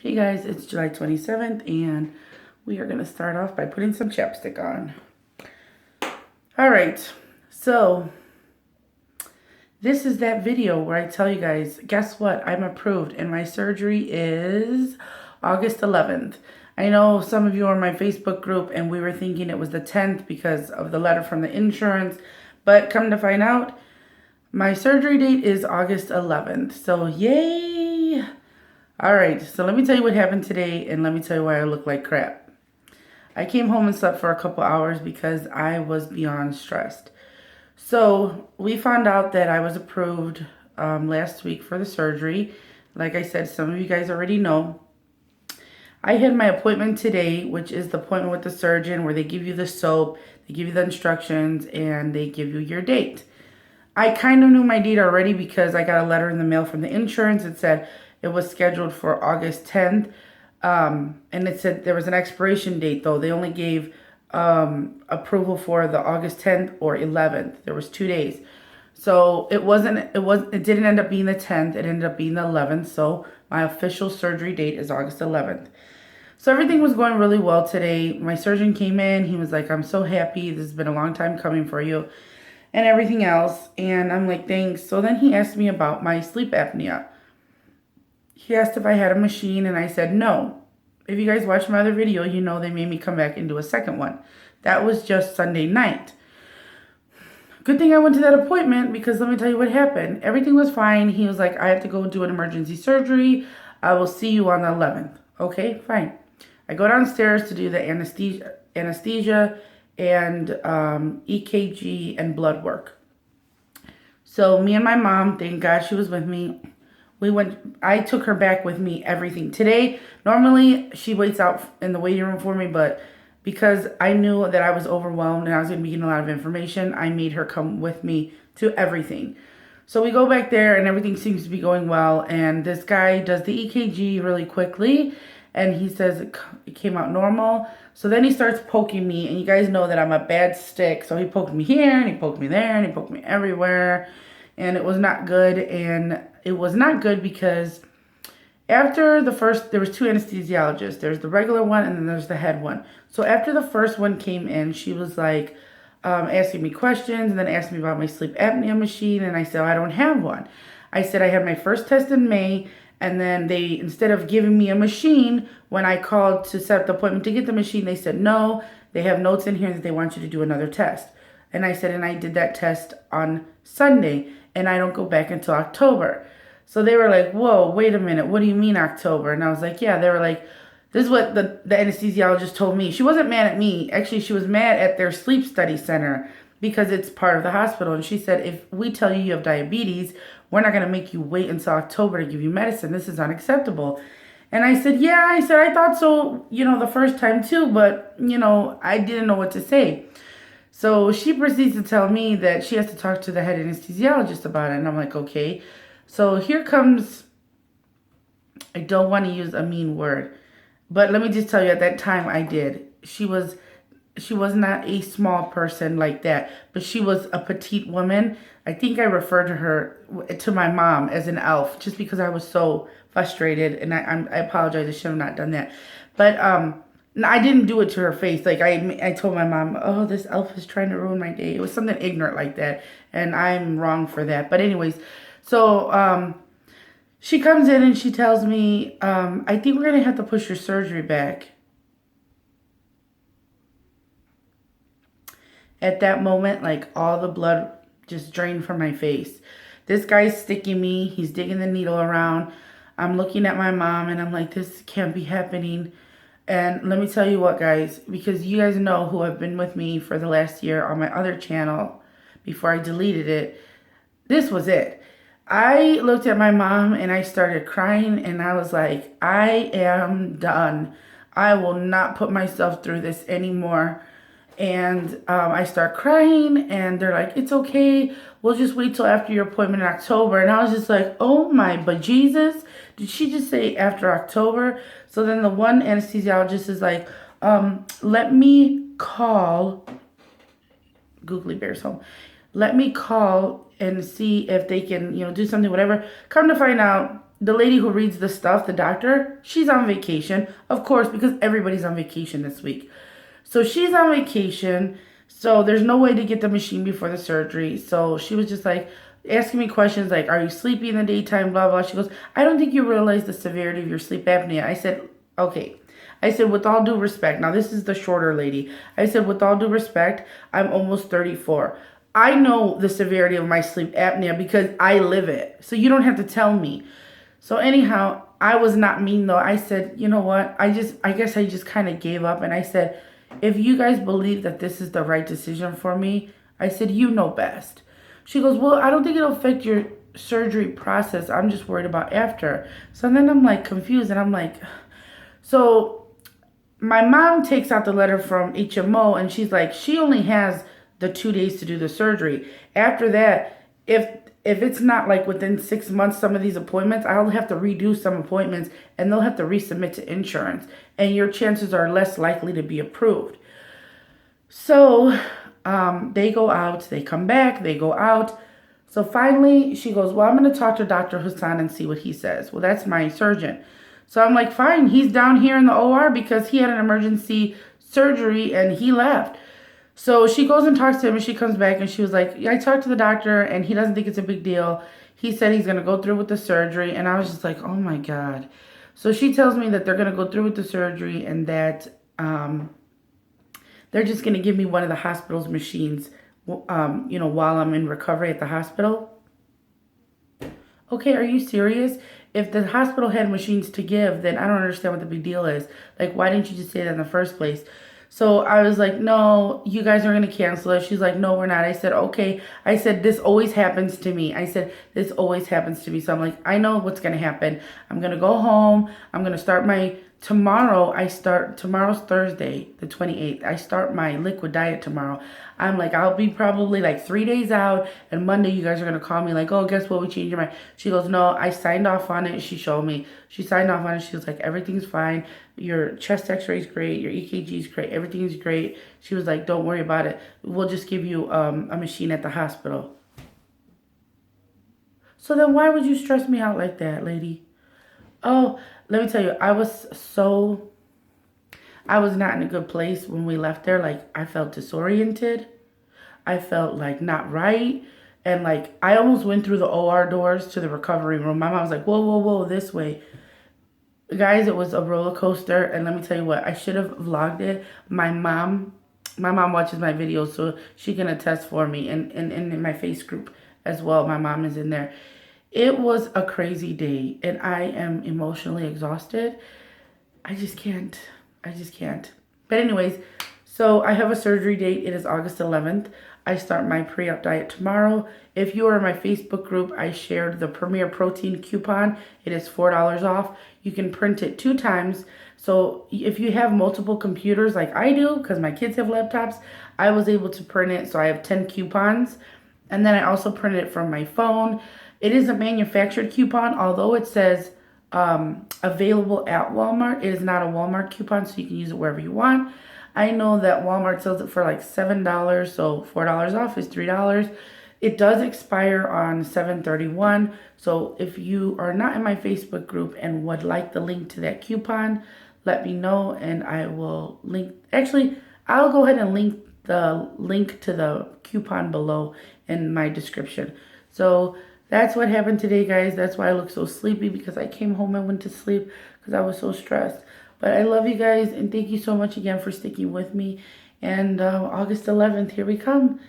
Hey guys, it's July 27th and we are going to start off by putting some chapstick on. Alright, so this is that video where I tell you guys, guess what? I'm approved and my surgery is August 11th. I know some of you are in my Facebook group and we were thinking it was the 10th because of the letter from the insurance, but come to find out, my surgery date is August 11th. So yay! Alright, so let me tell you what happened today and let me tell you why I look like crap. I came home and slept for a couple hours because I was beyond stressed. So we found out that I was approved last week for the surgery. Like I said, some of you guys already know. I had my appointment today, which is the appointment with the surgeon where they give you the soap, they give you the instructions, and they give you your date. I kind of knew my date already because I got a letter in the mail from the insurance. It said it was scheduled for August 10th. And it said there was an expiration date, though. They only gave approval for the August 10th or 11th. There was 2 days. So it didn't end up being the 10th. It ended up being the 11th. So my official surgery date is August 11th. So everything was going really well today. My surgeon came in. He was like, I'm so happy. This has been a long time coming for you. And everything else. And I'm like, thanks. So then he asked me about my sleep apnea. He asked if I had a machine, and I said no. If you guys watched my other video, you know they made me come back and do a second one. That was just Sunday night. Good thing I went to that appointment because let me tell you what happened. Everything was fine. He was like, I have to go do an emergency surgery. I will see you on the 11th. Okay, fine. I go downstairs to do the anesthesia and EKG and blood work. So me and my mom, thank God she was with me. I took her back with me, everything. Today, normally she waits out in the waiting room for me, but because I knew that I was overwhelmed and I was going to be getting a lot of information, I made her come with me to everything. So we go back there and everything seems to be going well. And this guy does the EKG really quickly and he says it came out normal. So then he starts poking me, and you guys know that I'm a bad stick. So he poked me here and he poked me there and he poked me everywhere. And it was not good. And it was not good because after the first, there was 2 anesthesiologists. There's the regular one and then there's the head one. So after the first one came in, she was like asking me questions and then asked me about my sleep apnea machine. And I said, I don't have one. I said I had my first test in May. And then they, instead of giving me a machine, when I called to set up the appointment to get the machine, they said, no, they have notes in here that they want you to do another test. And I said, and I did that test on Sunday, and I don't go back until October. So they were like, whoa, wait a minute. What do you mean October? And I was like, yeah. They were like, this is what the anesthesiologist told me. She wasn't mad at me. Actually, she was mad at their sleep study center because it's part of the hospital. And she said, if we tell you you have diabetes, we're not going to make you wait until October to give you medicine. This is unacceptable. And I said, yeah, I thought so, the first time too, but, I didn't know what to say. So she proceeds to tell me that she has to talk to the head anesthesiologist about it. And I'm like, okay. So here comes, I don't want to use a mean word, but let me just tell you, at that time I did. She was not a small person like that, but she was a petite woman. I think I referred to my mom as an elf just because I was so frustrated, and I apologize. I should have not done that. But I didn't do it to her face. Like I told my mom, oh, this elf is trying to ruin my day. It was something ignorant like that, and I'm wrong for that. But anyways, so she comes in and she tells me, I think we're going to have to push your surgery back. At that moment, like all the blood just drained from my face. This guy's sticking me. He's digging the needle around. I'm looking at my mom and I'm like, this can't be happening. And let me tell you what, guys, because you guys know who have been with me for the last year on my other channel before I deleted it. This was it. I looked at my mom and I started crying and I was like, I am done. I will not put myself through this anymore. And I start crying and they're like, it's okay. We'll just wait till after your appointment in October. And I was just like, oh my bejesus. Did she just say after October? So then the one anesthesiologist is like, let me call Googly Bear's home. Let me call and see if they can, do something, whatever. Come to find out, the lady who reads the stuff, the doctor, she's on vacation, of course, because everybody's on vacation this week. So she's on vacation, so there's no way to get the machine before the surgery. So she was just like asking me questions like, are you sleepy in the daytime, blah, blah. She goes, I don't think you realize the severity of your sleep apnea. I said, okay. I said, with all due respect, now this is the shorter lady. I said, with all due respect, I'm almost 34. I know the severity of my sleep apnea because I live it. So you don't have to tell me. So anyhow, I was not mean though. I said, you know what? I guess I just kind of gave up. And I said, if you guys believe that this is the right decision for me, I said, you know best. She goes, well, I don't think it'll affect your surgery process. I'm just worried about after. So then I'm like confused and I'm like, so my mom takes out the letter from HMO and she's like, she only has the 2 days to do the surgery. After that, if it's not like within 6 months, some of these appointments, I'll have to redo some appointments and they'll have to resubmit to insurance. And your chances are less likely to be approved. So they go out, they come back, they go out. So finally she goes, well, I'm going to talk to Dr. Hassan and see what he says. Well, that's my surgeon. So I'm like, fine, he's down here in the OR because he had an emergency surgery and he left. So she goes and talks to him and she comes back and she was like, yeah, I talked to the doctor and he doesn't think it's a big deal. He said he's going to go through with the surgery. And I was just like, oh my God. So she tells me that they're going to go through with the surgery and that they're just going to give me one of the hospital's machines, while I'm in recovery at the hospital. Okay, are you serious? If the hospital had machines to give, then I don't understand what the big deal is. Like, why didn't you just say that in the first place? So I was like, no, you guys are going to cancel it. She's like, no, we're not. I said, okay. I said, this always happens to me. I said, this always happens to me. So I'm like, I know what's going to happen. I'm going to go home. I'm going to start tomorrow's Thursday, the 28th. I start my liquid diet tomorrow. I'm like, I'll be probably like 3 days out. And Monday, you guys are going to call me like, oh, guess what? We changed your mind. She goes, no, I signed off on it. She showed me. She signed off on it. She was like, everything's fine. Your chest x-ray is great. Your EKG is great. Everything is great. She was like, don't worry about it. We'll just give you a machine at the hospital. So then why would you stress me out like that, lady? Oh, let me tell you, I was not in a good place when we left there. Like, I felt disoriented. I felt like not right. And like, I almost went through the OR doors to the recovery room. My mom was like, whoa, whoa, whoa, this way. Guys, it was a roller coaster. And let me tell you what, I should have vlogged it. My mom watches my videos, so she can attest for me. And in my face group as well, my mom is in there. It was a crazy day. And I am emotionally exhausted. I just can't. But anyways, so I have a surgery date. It is August 11th. I start my pre-op diet tomorrow. If you are in my Facebook group, I shared the Premier Protein coupon. It is $4 off. You can print it 2 times. So if you have multiple computers like I do, because my kids have laptops, I was able to print it. So I have 10 coupons. And then I also printed it from my phone. It is a manufactured coupon, although it says available at Walmart. It is not a Walmart coupon, so you can use it wherever you want. I know that Walmart sells it for like $7, so $4 off is $3. It does expire on 7/31, so if you are not in my Facebook group and would like the link to that coupon, let me know and I will link. Actually, I'll go ahead and link to the coupon below in my description. So that's what happened today, guys. That's why I look so sleepy, because I came home and went to sleep because I was so stressed. But I love you guys, and thank you so much again for sticking with me. And August 11th, here we come.